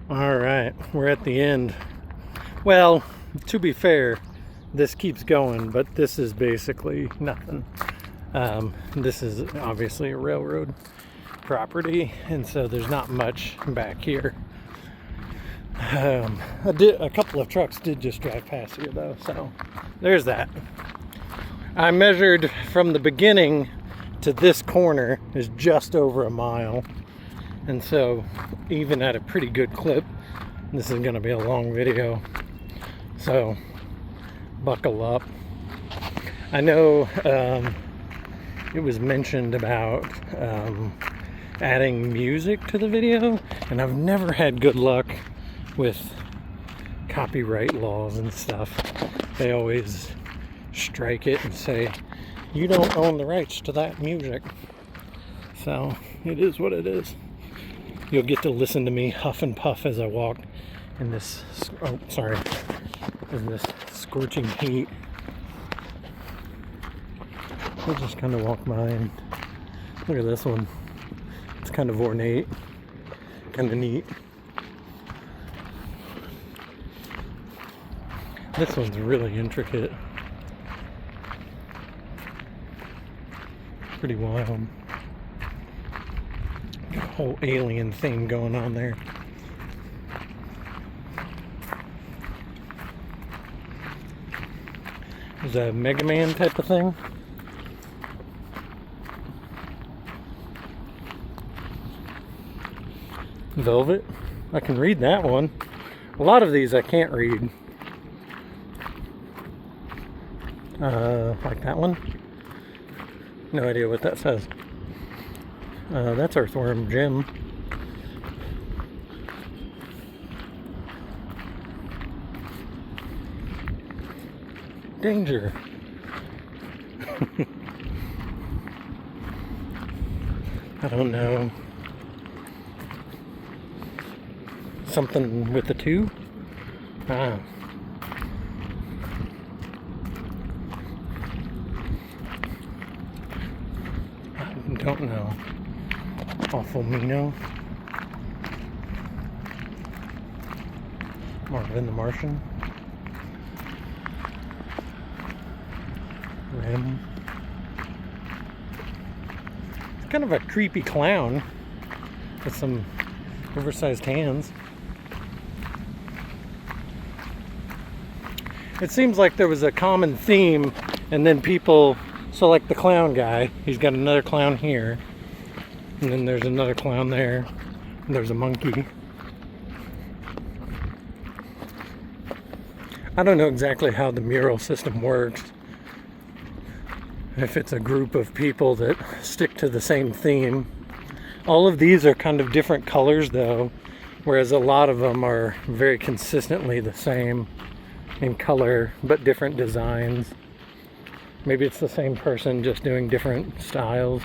All right, we're at the end. Well, to be fair, this keeps going, but this is basically nothing. This is obviously a railroad property, and so there's not much back here. A couple of trucks did just drive past here though, so there's that. I measured from the beginning to this corner is just over a mile, and so even at a pretty good clip, this is going to be a long video, so buckle up. I know it was mentioned about adding music to the video, and I've never had good luck with copyright laws and stuff. They always strike it and say, you don't own the rights to that music. So it is what it is. You'll get to listen to me huff and puff as I walk in this, in this scorching heat. We'll just kind of walk by and look at this one. It's kind of ornate, kind of neat. This one's really intricate. Pretty wild. Got a whole alien theme going on there. Is that a Mega Man type of thing? Velvet? I can read that one. A lot of these I can't read. Like that one. No idea what that says. That's Earthworm Jim. Danger. I don't know. Something with the two? Ah. Don't know. Awful Mino. Marvin the Martian. Rim. It's kind of a creepy clown with some oversized hands. It seems like there was a common theme, and then people. So like the clown guy, he's got another clown here, and then there's another clown there, and there's a monkey. I don't know exactly how the mural system works. If it's a group of people that stick to the same theme. All of these are kind of different colors though, whereas a lot of them are very consistently the same in color, but different designs. Maybe it's the same person just doing different styles.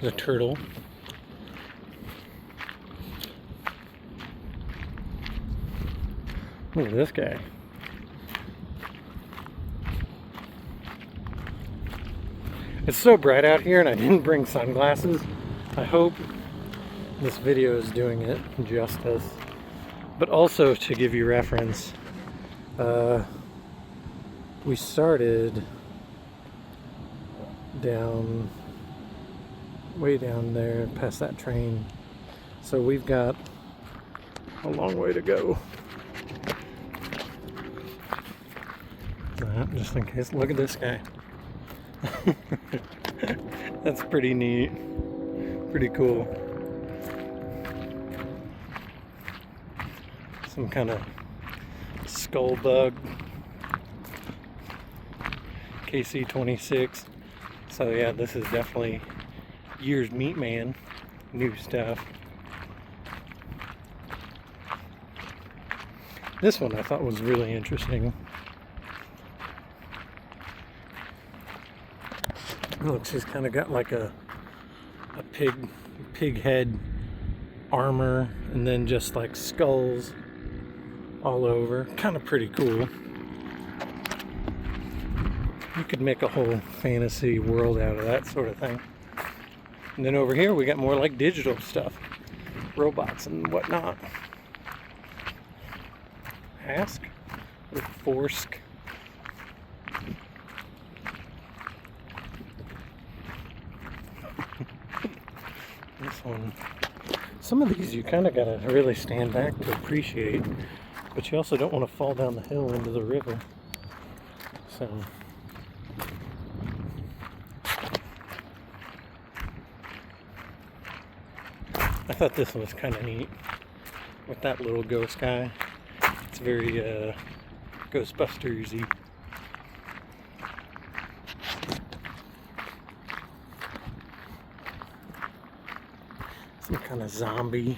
There's a turtle. Look at this guy. It's so bright out here and I didn't bring sunglasses. I hope this video is doing it justice. But also to give you reference, we started way down there past that train, so we've got a long way to go. Just in case. Look at this guy. That's pretty neat, pretty cool. Some kind of skull bug. KC-26. So yeah, this is definitely years Meat Man, new stuff. This one I thought was really interesting. Looks, he's kind of got like a pig head armor, and then just like skulls all over. Kind of pretty cool. You could make a whole fantasy world out of that sort of thing. And then over here we got more like digital stuff, robots and whatnot. Ask or Forsk. This one. Some of these you kind of gotta really stand back to appreciate, but you also don't want to fall down the hill into the river. So I thought this one was kind of neat with that little ghost guy. It's very Ghostbusters-y. Some kind of zombie.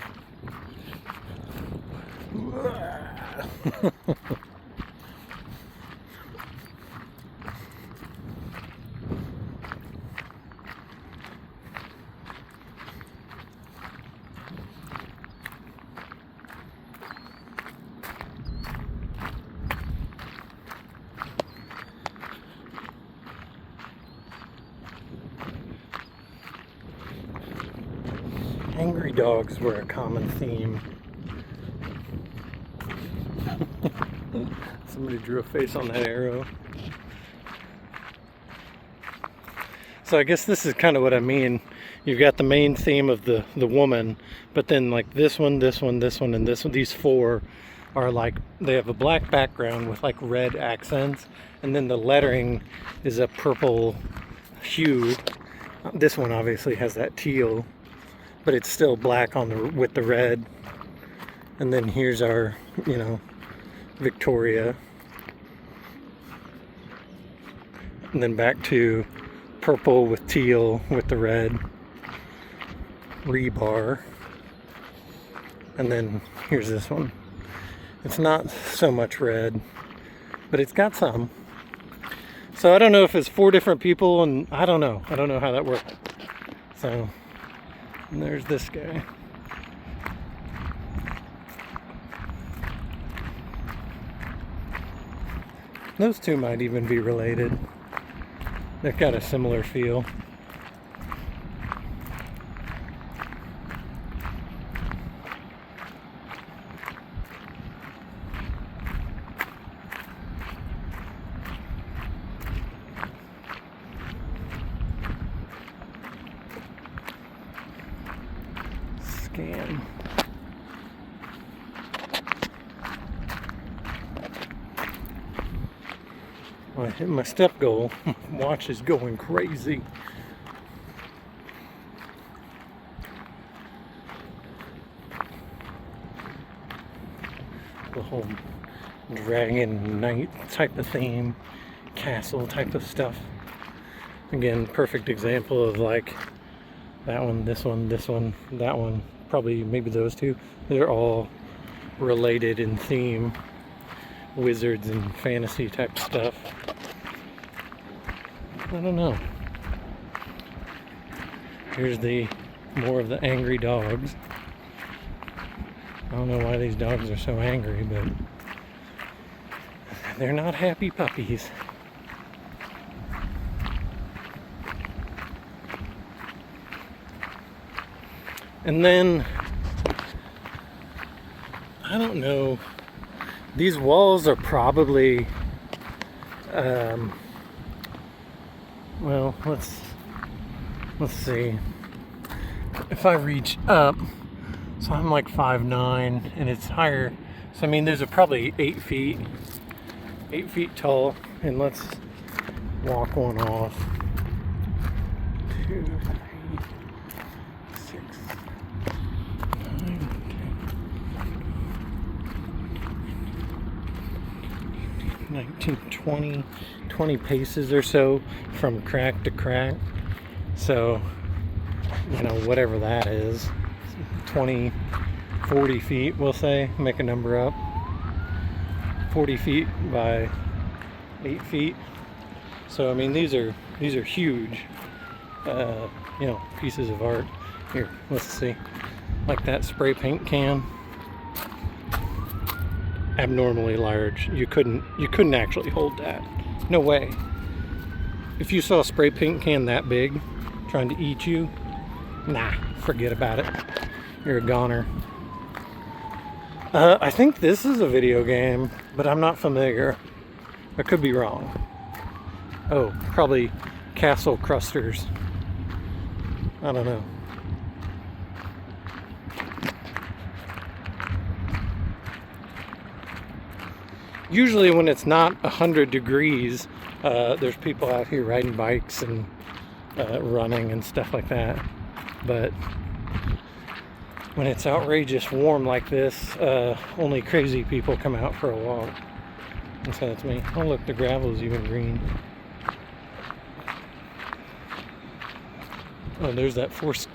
Angry dogs were a common theme. Somebody drew a face on that arrow. So I guess this is kind of what I mean. You've got the main theme of the woman, but then like this one, this one, this one, and this one, these four are like, they have a black background with like red accents, and then the lettering is a purple hue. This one obviously has that teal, but it's still black on the with the red. And then here's our, you know, Victoria. And then back to purple with teal with the red. Rebar. And then here's this one. It's not so much red, but it's got some. So I don't know if it's 4 different people, and I don't know how that worked. So, and there's this guy. Those two might even be related. They've got a similar feel. Scan. Well, I hit my step goal. Watch is going crazy. The whole dragon knight type of theme, castle type of stuff. Again, perfect example of like that one, this one, this one, that one. Probably maybe those two. They're all related in theme. Wizards and fantasy type stuff. I don't know. Here's the more of the angry dogs. I don't know why these dogs are so angry, but they're not happy puppies. And then I don't know. These walls are probably, well, let's see. If I reach up, so I'm like 5'9", and it's higher. So I mean, there's probably 8 feet tall. And let's walk one off. 2, 3, 6, 9, 19, 20 paces or so from crack to crack. So, you know, whatever that is, 20, 40 feet, we'll say, make a number up. 40 feet by 8 feet. So, I mean, these are huge, you know, pieces of art. Here, let's see. Like that spray paint can. Abnormally large. You couldn't actually hold that. No way. If you saw a spray paint can that big trying to eat you, Nah, forget about it. You're a goner. I think this is a video game, but I'm not familiar. I could be wrong. Oh, probably Castle Crusters. I don't know. Usually when it's not 100 degrees, there's people out here riding bikes and running and stuff like that. But when it's outrageous warm like this, only crazy people come out for a walk. And so that's me. Oh look, the gravel's even green. Oh, there's that force.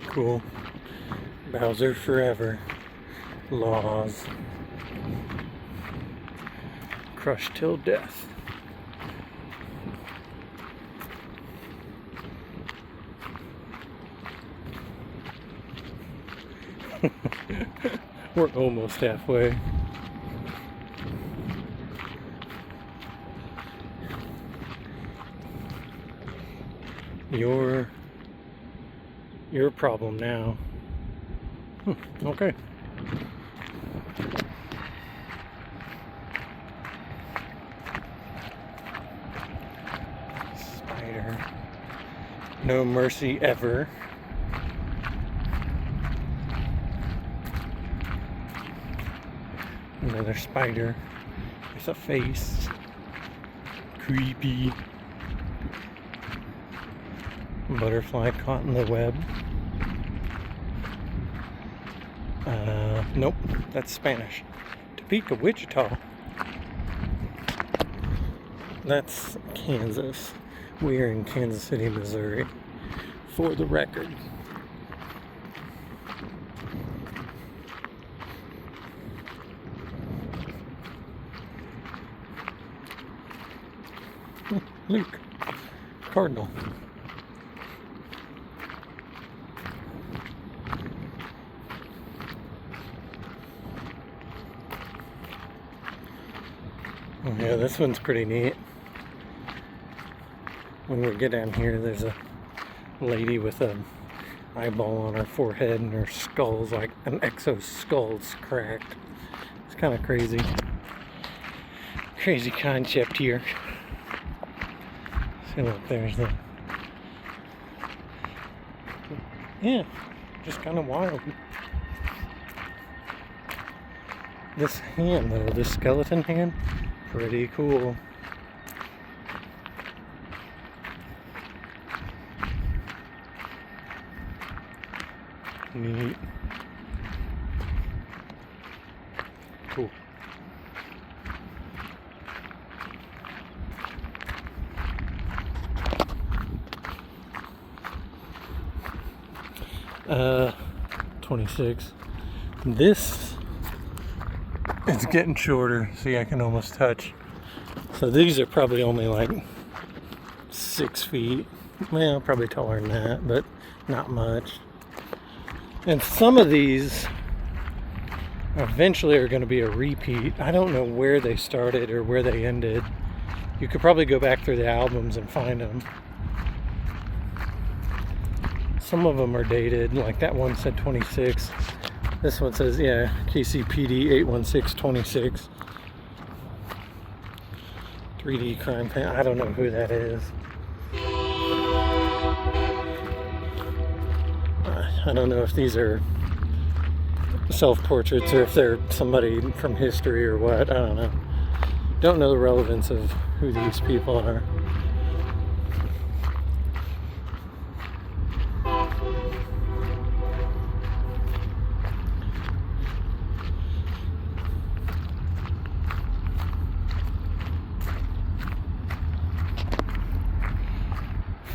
Cool. Bowser forever. Laws. Crushed till death. We're almost halfway. Your problem now. Okay. Spider. No mercy ever. Another spider. There's a face. Creepy. Butterfly caught in the web. Nope, that's Spanish. Topeka, Wichita. That's Kansas. We are in Kansas City, Missouri, for the record. Luke, Cardinal. Oh, yeah, this one's pretty neat. When we get down here, there's a lady with an eyeball on her forehead and her skull's like an exo skull's cracked. It's kind of crazy. Crazy concept here. See, look, there's the... Yeah, just kind of wild. This hand, though, this skeleton hand, pretty cool. Neat. Cool. Uh, 26. This is getting shorter. See, I can almost touch. So these are probably only like 6 feet. Well, probably taller than that, but not much. And some of these eventually are going to be a repeat. I don't know where they started or where they ended. You could probably go back through the albums and find them. Some of them are dated, like that one said 26. This one says, yeah, KCPD 81626. 3D crime fan. I don't know who that is. I don't know if these are self-portraits or if they're somebody from history or what. I don't know. Don't know the relevance of who these people are.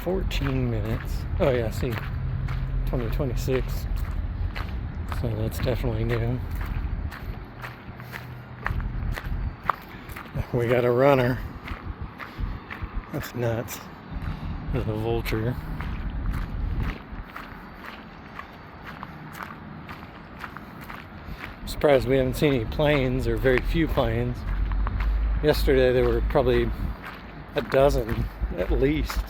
$14. Oh yeah, see, 2026. So that's definitely new. We got a runner. That's nuts. There's a vulture. I'm surprised we haven't seen any planes, or very few planes. Yesterday there were probably a dozen at least.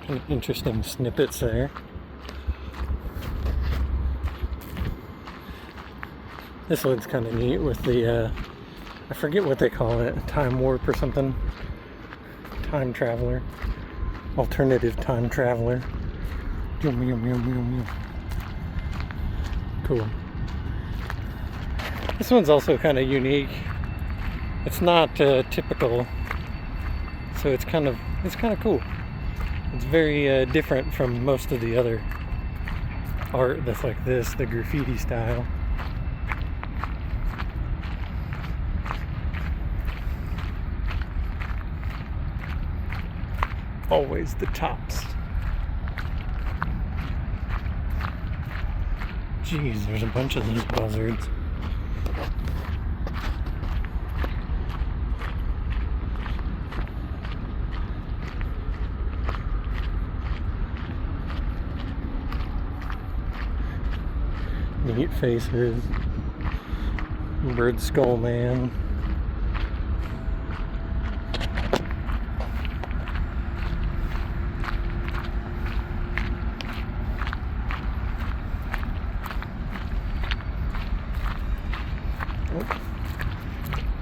Kind of interesting snippets there. This one's kind of neat with the, I forget what they call it, time warp or something. Time traveler. Alternative time traveler. Cool. This one's also kind of unique. It's not typical, so it's kind of cool. It's very different from most of the other art that's like this, the graffiti style. Always the tops. Jeez, there's a bunch of these buzzards. Neat faces. Bird skull man.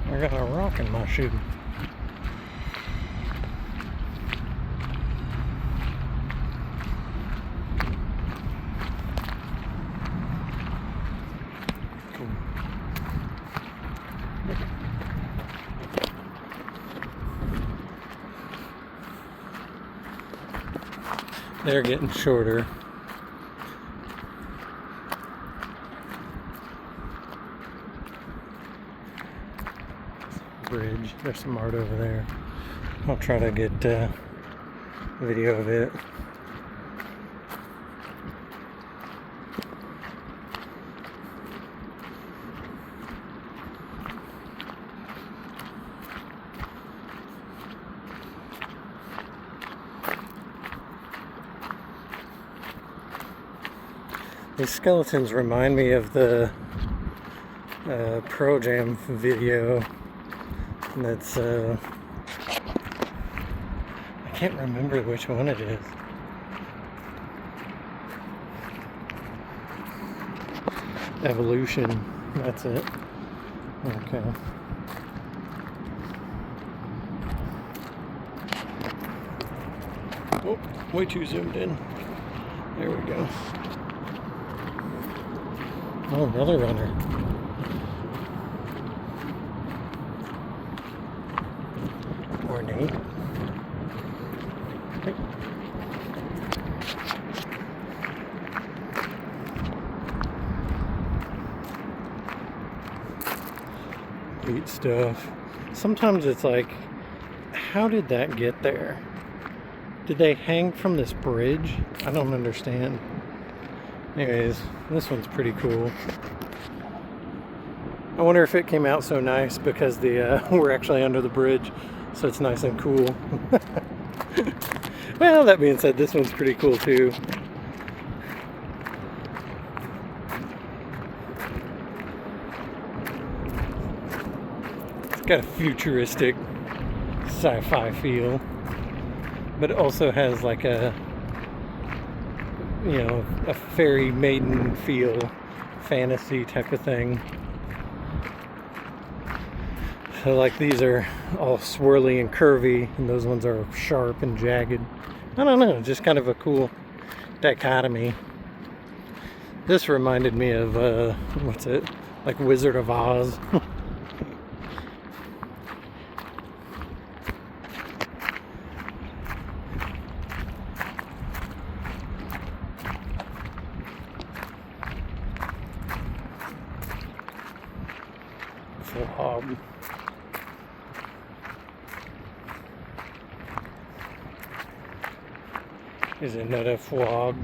I got a rock in my shoe. Cool. They're getting shorter. Bridge. There's some art over there. I'll try to get video of it. These skeletons remind me of the Pro Jam video. That's I can't remember which one it is. Evolution, that's it. Okay. Oh, way too zoomed in. There we go. Oh, another runner. Ornate. Okay. Neat stuff. Sometimes it's like, how did that get there? Did they hang from this bridge? I don't understand. Anyways, this one's pretty cool. I wonder if it came out so nice because the we're actually under the bridge, so it's nice and cool. Well, that being said, this one's pretty cool too. It's got a futuristic sci-fi feel, but it also has like a, you know, a fairy maiden feel, fantasy type of thing. So like these are all swirly and curvy, and those ones are sharp and jagged. I don't know, just kind of a cool dichotomy. This reminded me of, what's it? Like Wizard of Oz. Frog. Is another frog.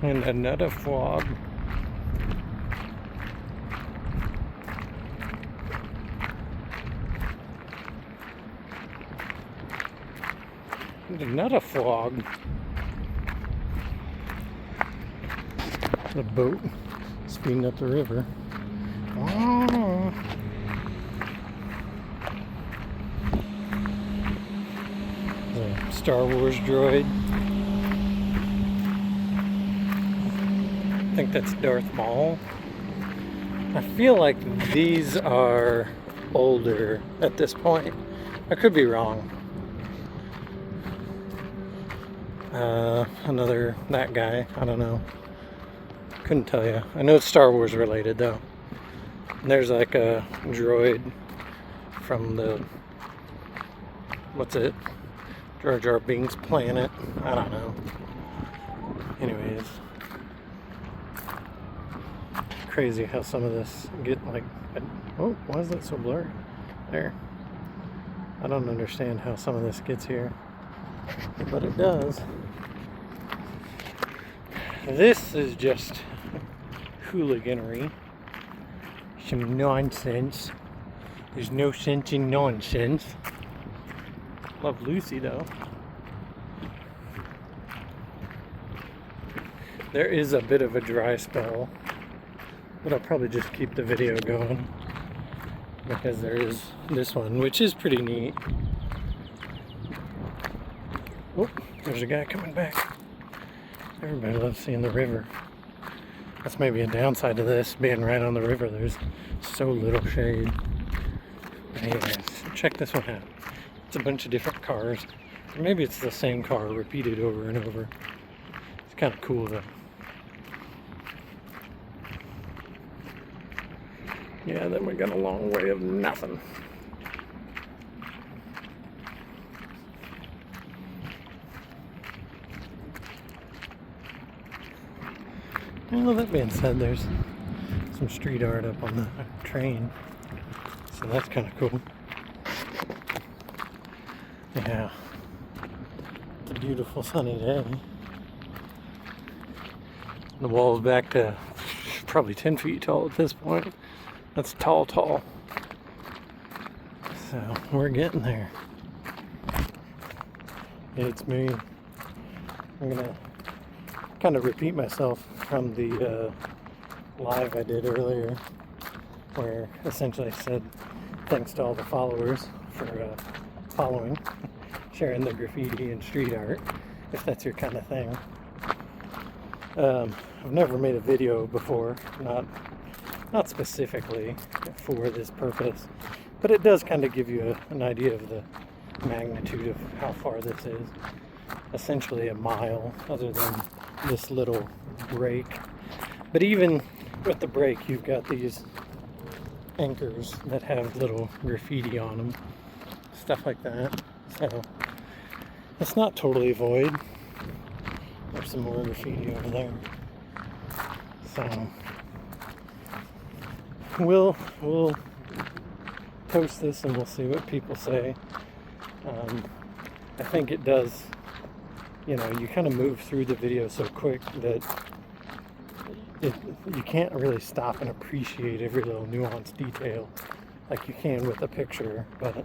And another fog. And another fog. The boat speeding up the river. Oh. The Star Wars droid. I think that's Darth Maul. I feel like these are older at this point. I could be wrong. That guy, I don't know. Couldn't tell you. I know it's Star Wars related though. And there's like a droid from the, what's it? Jar Jar Binks' planet. I don't know. Anyways. Crazy how some of this get like, oh, why is that so blurry? There. I don't understand how some of this gets here, but it does. This is just hooliganery. Some nonsense. There's no sense in nonsense. Love Lucy though. There is a bit of a dry spell, but I'll probably just keep the video going because there is this one, which is pretty neat. Oh, there's a guy coming back. Everybody loves seeing the river. That's maybe a downside to this, being right on the river. There's so little shade. But anyways, check this one out. It's a bunch of different cars. Or maybe it's the same car repeated over and over. It's kind of cool though. Yeah, then we got a long way of nothing. Well, that being said, there's some street art up on the train, so that's kind of cool. Yeah, it's a beautiful sunny day. The wall's back to probably 10 feet tall at this point. That's tall. So we're getting there. It's me. I'm gonna kind of repeat myself from the live I did earlier, where essentially I said thanks to all the followers for following, sharing the graffiti and street art, if that's your kind of thing. I've never made a video before, not specifically for this purpose, but it does kind of give you an idea of the magnitude of how far this is. Essentially a mile, other than this little break. But even with the break, you've got these anchors that have little graffiti on them, stuff like that. So it's not totally void. There's some more graffiti over there. So we'll post this and we'll see what people say. I think it does, you know, you kind of move through the video so quick that you can't really stop and appreciate every little nuanced detail like you can with a picture, but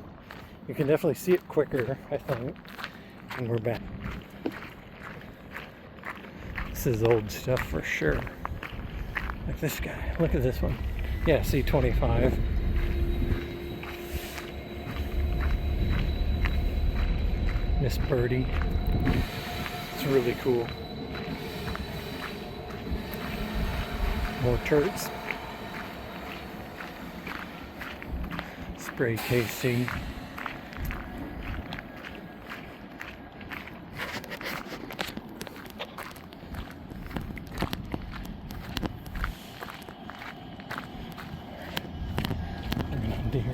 you can definitely see it quicker, I think. And we're back. This is old stuff for sure. Like this guy. Look at this one. Yeah, C25. Miss Birdie. It's really cool. More turrets. Spray KC.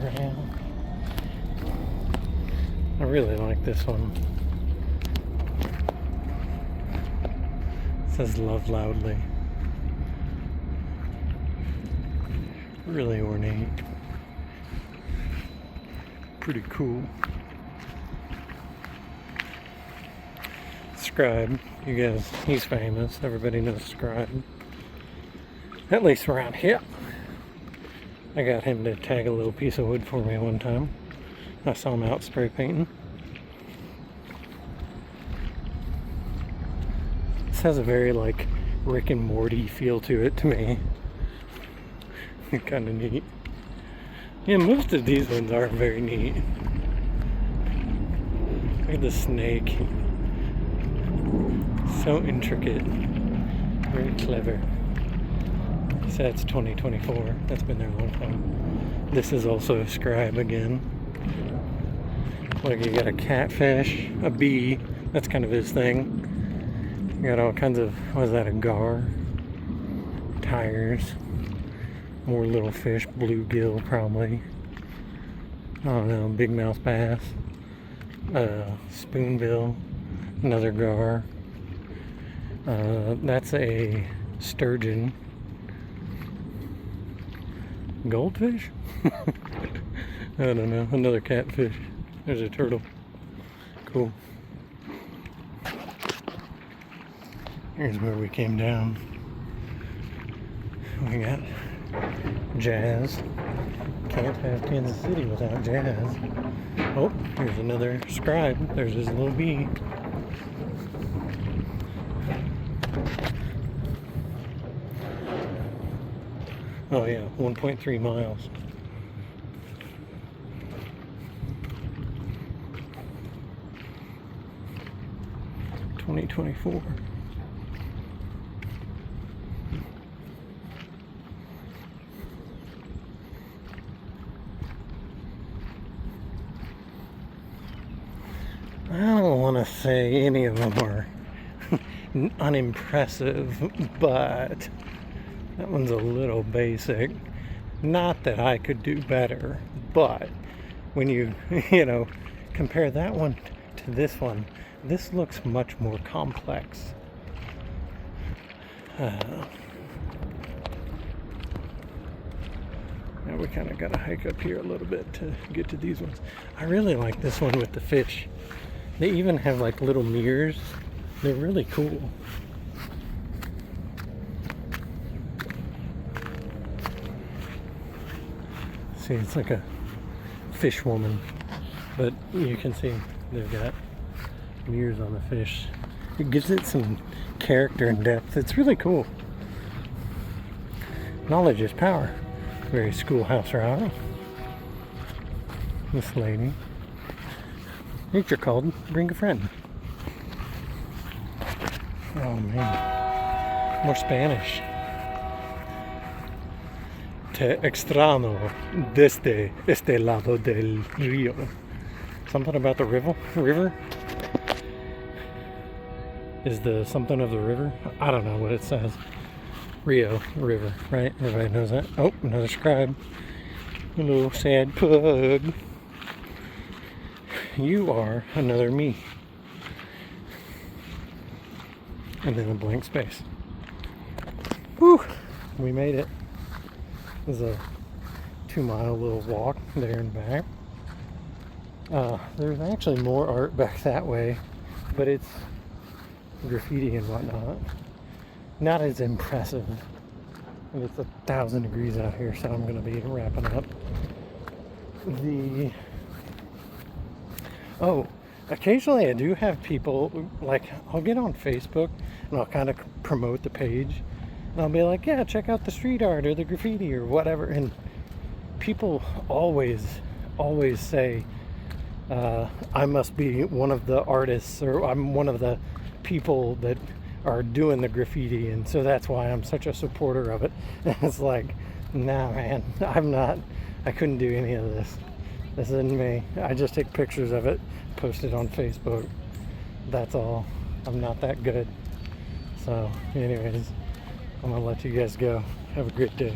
Around. I really like this one. It says love loudly. Really ornate. Pretty cool. Scribe. You guys, he's famous. Everybody knows Scribe. At least around here. I got him to tag a little piece of wood for me one time. I saw him out spray painting. This has a very like Rick and Morty feel to it to me. Kind of neat. Yeah, most of these ones are very neat. Look at the snake. So intricate. Very clever. He said it's 2024. That's been there a long time. This is also a Scribe again. Look, you got a catfish, a bee. That's kind of his thing. You got all kinds of, what is that, a gar? Tires. More little fish, bluegill probably. I don't know, big mouth bass. Spoonbill. Another gar. That's a sturgeon. Goldfish? I don't know. Another catfish. There's a turtle. Cool. Here's where we came down. We got jazz. Can't have Kansas City without jazz. Oh, here's another Scribe. There's his little bee. Oh yeah, 1.3 miles. $2024. I don't want to say any of them are unimpressive, but that one's a little basic. Not that I could do better, but when you, compare that one to this one, this looks much more complex. Now we kind of got to hike up here a little bit to get to these ones. I really like this one with the fish. They even have like little mirrors. They're really cool. See, it's like a fish woman, but you can see they've got mirrors on the fish. It gives it some character and depth. It's really cool. Knowledge is power. Very Schoolhouse Rock. This lady. Nature called. Bring a friend. Oh man. More Spanish. Te extraño desde este lado del río. Something about the river? Is the something of the river? I don't know what it says. Rio, river, right? Everybody knows that. Oh, another Scribe. Hello, sad pug. You are another me. And then a blank space. Whew! We made it. It was a 2-mile little walk there and back. There's actually more art back that way, but it's graffiti and whatnot. Not as impressive. And it's 1,000 degrees out here, so I'm going to be wrapping up. Occasionally I do have people, like, I'll get on Facebook and I'll kind of promote the page. And I'll be like, yeah, check out the street art or the graffiti or whatever. And people always say, I must be one of the artists, or I'm one of the people that are doing the graffiti, and so that's why I'm such a supporter of it. And it's like, nah man, I'm not. I couldn't do any of this. This isn't me. I just take pictures of it, post it on Facebook. That's all. I'm not that good. So anyways, I'm gonna let you guys go. Have a great day.